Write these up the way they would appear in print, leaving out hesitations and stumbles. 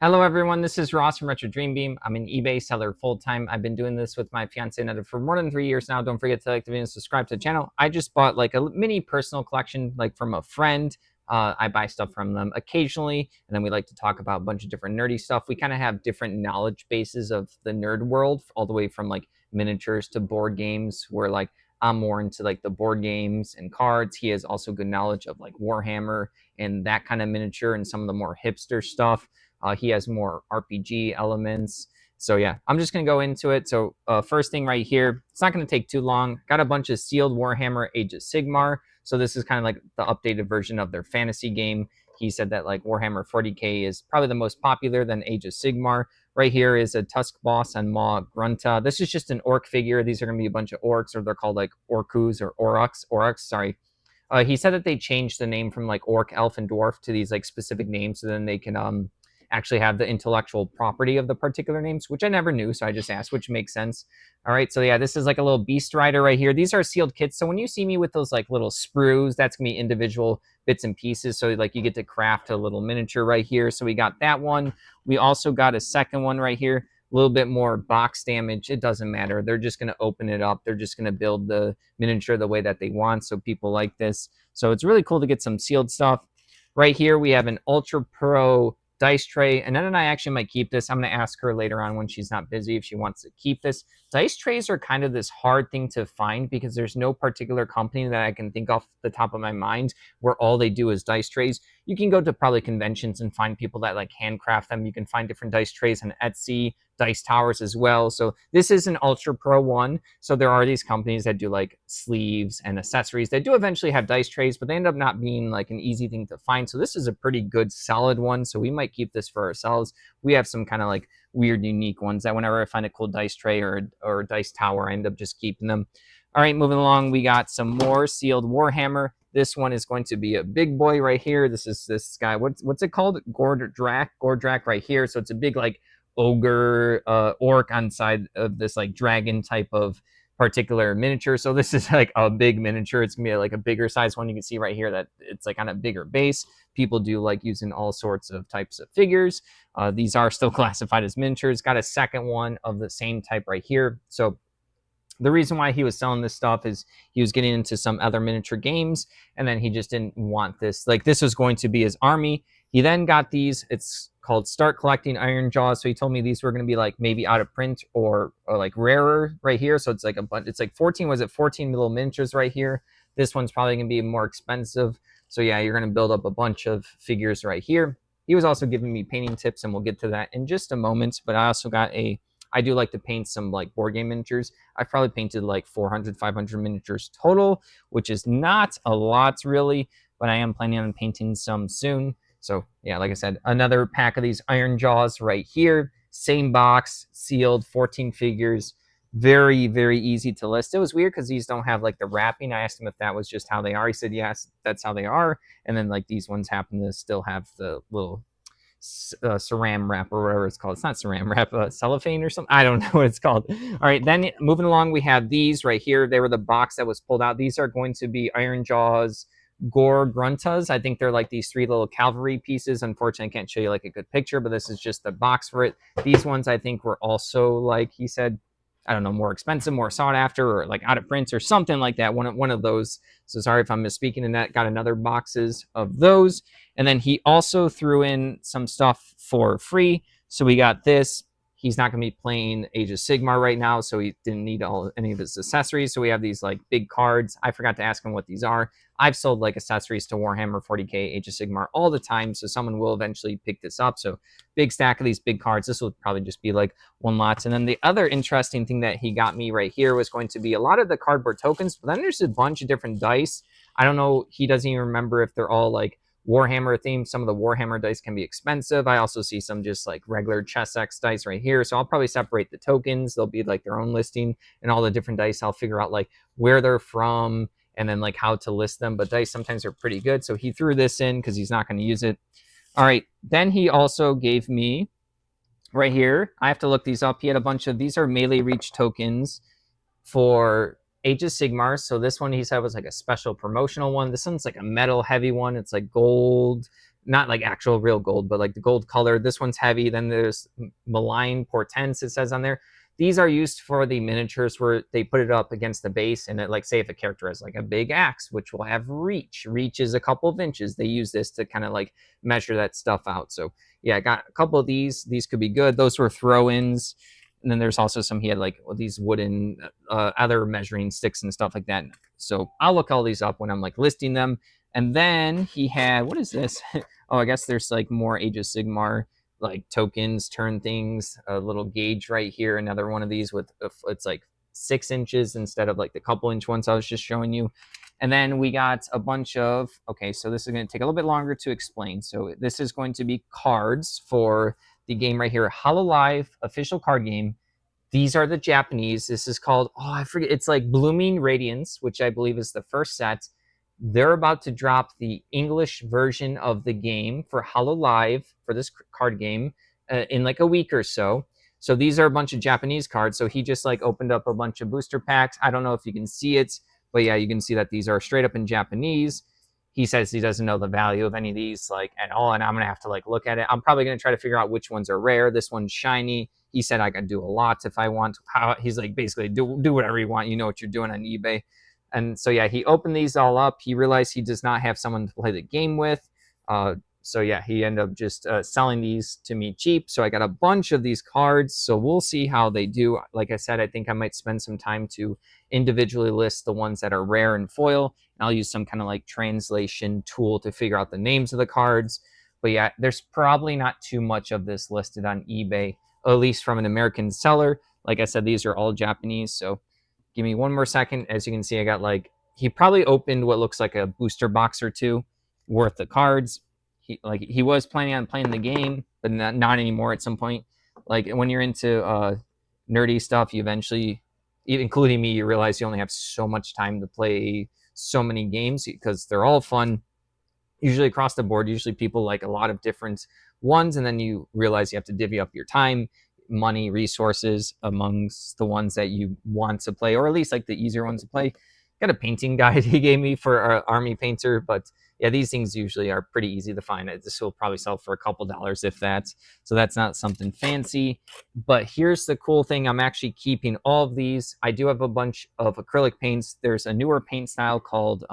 Hello everyone, this is Ross from Retro Dream Beam. I'm an eBay seller full-time. I've been doing this with my fiance Netta for more than 3 years now. Don't forget to like the video and subscribe to the channel. I just bought like a mini personal collection like from a friend. I buy stuff from them occasionally, and then we like to talk about a bunch of different nerdy stuff. We kind of have different knowledge bases of the nerd world, all the way from like miniatures to board games, where like I'm more into like the board games and cards. He has also good knowledge of like Warhammer and that kind of miniature and some of the more hipster stuff. He has more RPG elements. So yeah, I'm just going to go into it. So first thing right here, it's not going to take too long. Got a bunch of sealed Warhammer Age of Sigmar. So this is kind of like the updated version of their fantasy game. He said that like Warhammer 40k is probably the most popular than Age of Sigmar. Right here is a Tusk boss and Maw Grunta. This is just an orc figure. These are going to be a bunch of orcs, or they're called like orcus or aurochs, sorry. He said that they changed the name from like orc, elf, and dwarf to these like specific names, so then they can actually have the intellectual property of the particular names, which I never knew, so I just asked, which makes sense. All right, so yeah, this is like a little beast rider right here. These are sealed kits, so when you see me with those like little sprues, that's gonna be individual bits and pieces, so like you get to craft a little miniature right here. So we got that one. We also got a second one right here, a little bit more box damage. It doesn't matter. They're just going to open it up. They're just going to build the miniature the way that they want, so people like this. So it's really cool to get some sealed stuff. Right here, we have an Ultra Pro dice tray. And then I actually might keep this. I'm going to ask her later on when she's not busy if she wants to keep this. Dice trays are kind of this hard thing to find because there's no particular company that I can think off the top of my mind where all they do is dice trays. You can go to probably conventions and find people that like handcraft them. You can find different dice trays on Etsy, dice towers as well. So this is an Ultra Pro one. So there are these companies that do like sleeves and accessories that do eventually have dice trays, but they end up not being like an easy thing to find. So this is a pretty good solid one. So we might keep this for ourselves. We have some kind of like weird, unique ones that whenever I find a cool dice tray or dice tower, I end up just keeping them. All right, moving along, we got some more sealed Warhammer. This one is going to be a big boy right here. This is this guy. What's it called? Gordrak right here. So it's a big like ogre orc on side of this like dragon type of particular miniature. So this is like a big miniature. It's gonna be like a bigger size one. You can see right here that it's like on a bigger base. People do like using all sorts of types of figures. These are still classified as miniatures. Got a second one of the same type right here. So the reason why he was selling this stuff is he was getting into some other miniature games, and then he just didn't want this. Like this was going to be his army. He then got these. It's called Start Collecting Ironjawz. So he told me these were going to be like maybe out of print or like rarer right here. So it's like a bunch. It's like 14. Was it 14 little miniatures right here? This one's probably going to be more expensive. So yeah, you're going to build up a bunch of figures right here. He was also giving me painting tips, and we'll get to that in just a moment. But I also got I do like to paint some like board game miniatures. I've probably painted like 400, 500 miniatures total, which is not a lot really, but I am planning on painting some soon. So yeah, like I said, another pack of these Ironjawz right here. Same box, sealed, 14 figures. Very, very easy to list. It was weird because these don't have like the wrapping. I asked him if that was just how they are. He said, yes, that's how they are. And then like these ones happen to still have the little saran wrap or whatever it's called. It's not saran wrap, cellophane or something. I don't know what it's called. All right, then moving along, we have these right here. They were the box that was pulled out. These are going to be Ironjawz Gore Gruntas. I think they're like these three little cavalry pieces. Unfortunately, I can't show you like a good picture, but this is just the box for it. These ones I think were also like he said, I don't know, more expensive, more sought after, or like out of print or something like that. One of those. So sorry if I'm misspeaking in that. Got another boxes of those. And then he also threw in some stuff for free. So we got this. He's not going to be playing Age of Sigmar right now, so he didn't need any of his accessories. So we have these like big cards. I forgot to ask him what these are. I've sold like accessories to Warhammer 40k, Age of Sigmar all the time, so someone will eventually pick this up. So big stack of these big cards. This will probably just be like one lot. And then the other interesting thing that he got me right here was going to be a lot of the cardboard tokens, but then there's a bunch of different dice. I don't know. He doesn't even remember if they're all like Warhammer themed. Some of the Warhammer dice can be expensive. I also see some just like regular Chess X dice right here. So I'll probably separate the tokens. They'll be like their own listing, and all the different dice I'll figure out like where they're from and then like how to list them. But dice sometimes are pretty good. So he threw this in because he's not going to use it. All right. Then he also gave me right here. I have to look these up. He had a bunch of these are melee reach tokens for Age of Sigmar. So this one he said was like a special promotional one. This one's like a metal heavy one. It's like gold, not like actual real gold, but like the gold color. This one's heavy. Then there's malign portents, it says on there. These are used for the miniatures where they put it up against the base, and it, like, say if a character has like a big axe, which will have reach. Reach is a couple of inches. They use this to kind of like measure that stuff out. So yeah, I got a couple of these. These could be good. Those were throw-ins. And then there's also some, he had like these wooden other measuring sticks and stuff like that. So I'll look all these up when I'm like listing them. And then he had, what is this? Oh, I guess there's like more Age of Sigmar like tokens, turn things, a little gauge right here. Another one of these with, it's like 6 inches instead of like the couple inch ones I was just showing you. And then we got a bunch of, okay, so this is going to take a little bit longer to explain. So this is going to be cards for the game right here, Hololive official card game. These are the Japanese. This is called, oh, I forget. It's like Blooming Radiance, which I believe is the first set. They're about to drop the English version of the game for Hololive for this card game in like a week or so. So these are a bunch of Japanese cards. So he just like opened up a bunch of booster packs. I don't know if you can see it, but yeah, you can see that these are straight up in Japanese. He says he doesn't know the value of any of these like at all, and I'm gonna have to like look at it. I'm probably gonna try to figure out which ones are rare. This one's shiny. He said I can do a lot if I want. He's like, basically do whatever you want. You know what you're doing on eBay. And so yeah, he opened these all up. He realized he does not have someone to play the game with. So yeah, he ended up just selling these to me cheap. So I got a bunch of these cards. So we'll see how they do. Like I said, I think I might spend some time to individually list the ones that are rare and foil. And I'll use some kind of like translation tool to figure out the names of the cards. But yeah, there's probably not too much of this listed on eBay, at least from an American seller. Like I said, these are all Japanese. So give me one more second. As you can see, I got like, he probably opened what looks like a booster box or two worth of cards. He was planning on playing the game, but not anymore at some point. Like when you're into nerdy stuff, you eventually, including me, you realize you only have so much time to play so many games because they're all fun. Usually across the board, usually people like a lot of different ones, and then you realize you have to divvy up your time, money, resources amongst the ones that you want to play, or at least like the easier ones to play. Got a painting guide he gave me for Army Painter, but yeah, these things usually are pretty easy to find. This will probably sell for a couple dollars if that. So that's not something fancy. But here's the cool thing. I'm actually keeping all of these. I do have a bunch of acrylic paints. There's a newer paint style called,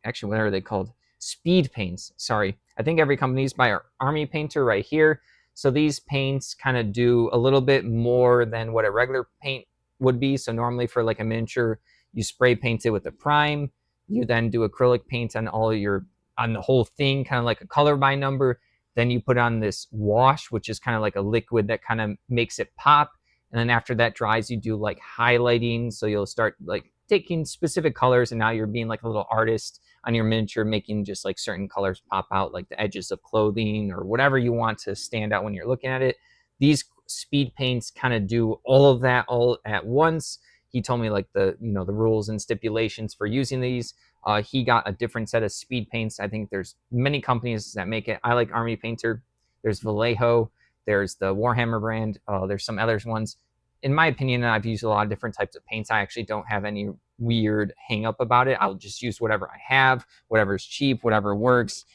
actually, what are they called? Speed paints. Sorry. I think every company's by our Army Painter right here. So these paints kind of do a little bit more than what a regular paint would be. So normally for like a miniature, you spray paint it with a prime. You then do acrylic paint on on the whole thing, kind of like a color by number. Then you put on this wash, which is kind of like a liquid that kind of makes it pop. And then after that dries, you do like highlighting. So you'll start like taking specific colors, and now you're being like a little artist on your miniature, making just like certain colors pop out, like the edges of clothing or whatever you want to stand out when you're looking at it. These speed paints kind of do all of that all at once. He told me like the rules and stipulations for using these. He got a different set of speed paints. I think there's many companies that make it. I like Army Painter. There's Vallejo. There's the Warhammer brand. There's some other ones. In my opinion, I've used a lot of different types of paints. I actually don't have any weird hang up about it. I'll just use whatever I have, whatever's cheap, whatever works.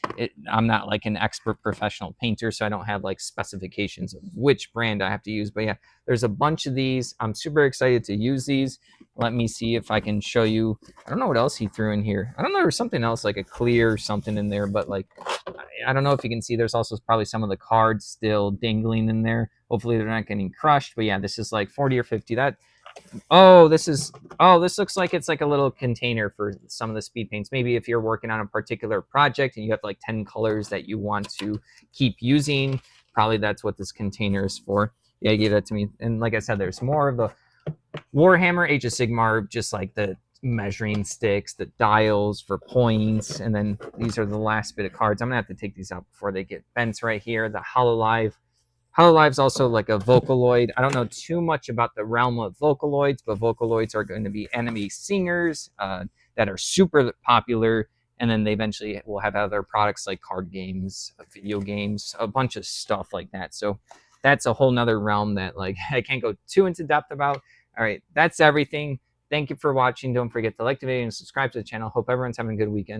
I'm not like an expert professional painter, so I don't have like specifications of which brand I have to use. But yeah, there's a bunch of these. I'm super excited to use these. Let me see if I can show you. I don't know what else he threw in here. I don't know, there's something else like a clear something in there, but like, I don't know if you can see, there's also probably some of the cards still dangling in there. Hopefully they're not getting crushed. But yeah, this is like 40 or 50. This looks like it's like a little container for some of the speed paints. Maybe if you're working on a particular project and you have like 10 colors that you want to keep using, probably that's what this container is for. Yeah, he gave that to me. And like I said, there's more of the Warhammer Age of Sigmar, just like the measuring sticks, the dials for points, and then these are the last bit of cards. I'm gonna have to take these out before they get bent right here. The Hololive. Hololive's also like a Vocaloid. I don't know too much about the realm of Vocaloids, but Vocaloids are going to be enemy singers that are super popular, and then they eventually will have other products like card games, video games, a bunch of stuff like that. So that's a whole nother realm that like I can't go too into depth about. All right, that's everything. Thank you for watching. Don't forget to like the video and subscribe to the channel. Hope everyone's having a good weekend.